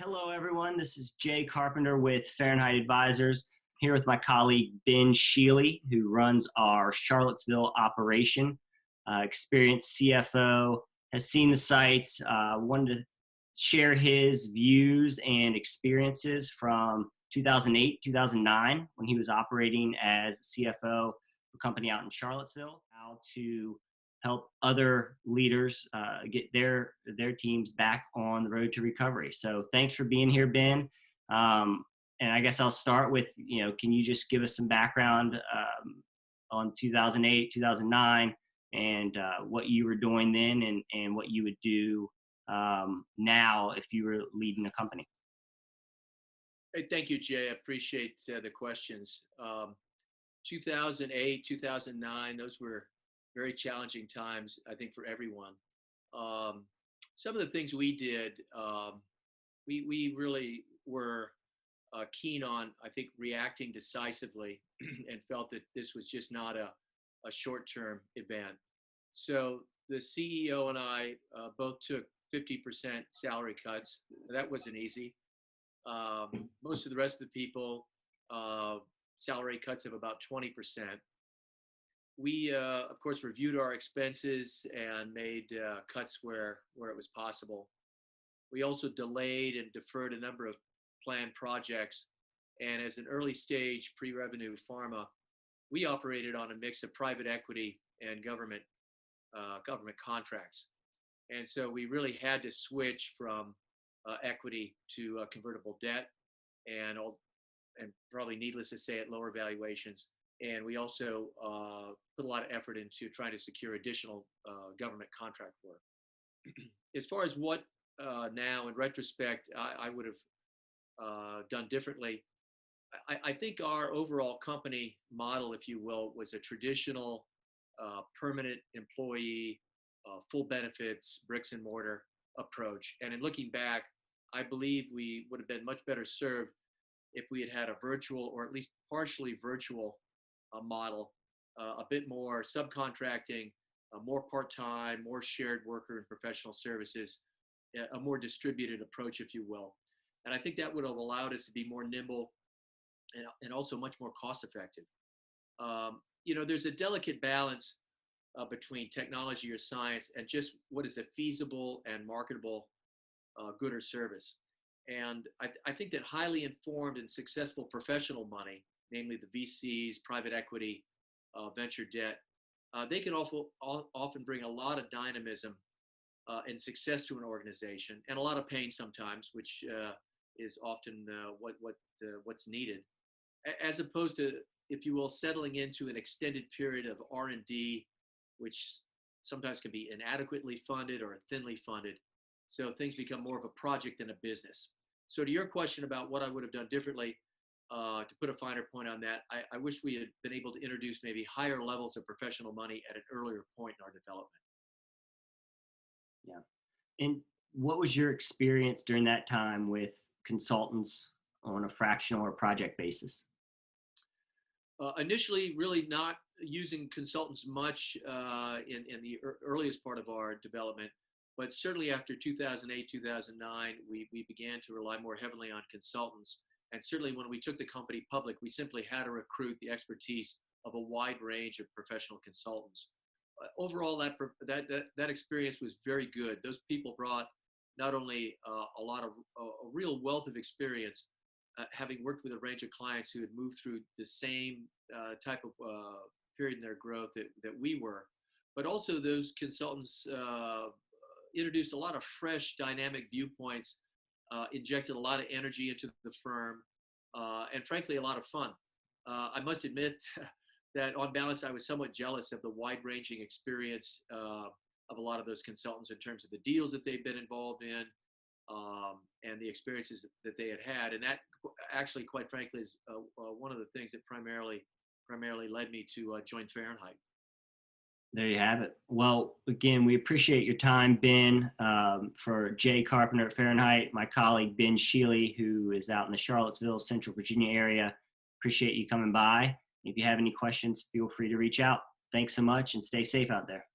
Hello, everyone. This is Jay Carpenter with Fahrenheit Advisors. Here with my colleague Ben Shealy, who runs our Charlottesville operation. Experienced CFO, has seen the sites. Wanted to share his views and experiences from 2008, 2009, when he was operating as CFO of a company out in Charlottesville, how to help other leaders get their teams back on the road to recovery. So thanks for being here, Ben. And I guess I'll start with, can you just give us some background on 2008, 2009, and what you were doing then and what you would do now if you were leading a company? Hey, thank you, Jay. I appreciate the questions. 2008, 2009, those were very challenging times, I think, for everyone. Some of the things we did, we really were keen on, I think, reacting decisively and felt that this was just not a short-term event. So the CEO and I both took 50% salary cuts. That wasn't easy. Most of the rest of the people, salary cuts of about 20%. We, of course, reviewed our expenses and made cuts where it was possible. We also delayed and deferred a number of planned projects. And as an early stage pre-revenue pharma, we operated on a mix of private equity and government contracts. And so we really had to switch from equity to convertible debt, and probably needless to say, at lower valuations. And we also put a lot of effort into trying to secure additional government contract work. As far as what now, in retrospect, I would have done differently, I think our overall company model, if you will, was a traditional permanent employee, full benefits, bricks and mortar approach. And in looking back, I believe we would have been much better served if we had had a virtual, or at least partially virtual, model, a bit more subcontracting, more part-time, more shared worker and professional services, a more distributed approach, if you will. And I think that would have allowed us to be more nimble and also much more cost-effective. There's a delicate balance between technology or science and just what is a feasible and marketable good or service. And I think that highly informed and successful professional money, namely the VCs, private equity, venture debt, they can often bring a lot of dynamism and success to an organization, and a lot of pain sometimes, which is often what's needed, as opposed to, if you will, settling into an extended period of R&D, which sometimes can be inadequately funded or thinly funded. So things become more of a project than a business. So to your question about what I would have done differently, to put a finer point on that, I wish we had been able to introduce maybe higher levels of professional money at an earlier point in our development. Yeah. And what was your experience during that time with consultants on a fractional or project basis? Initially, really not using consultants much in the earliest part of our development, but certainly after 2008, 2009, we began to rely more heavily on consultants. And certainly when we took the company public, we simply had to recruit the expertise of a wide range of professional consultants. Overall, that experience was very good. Those people brought not only a real wealth of experience, having worked with a range of clients who had moved through the same type of period in their growth that we were, but also those consultants introduced a lot of fresh, dynamic viewpoints, injected a lot of energy into the firm, and frankly, a lot of fun. I must admit that on balance, I was somewhat jealous of the wide-ranging experience of a lot of those consultants in terms of the deals that they've been involved in, and the experiences that they had. And that actually, quite frankly, is one of the things that primarily led me to join Fahrenheit. There you have it. Well, again, we appreciate your time, Ben. For Jay Carpenter at Fahrenheit, my colleague Ben Shealy, who is out in the Charlottesville, Central Virginia area, appreciate you coming by. If you have any questions, feel free to reach out. Thanks so much and stay safe out there.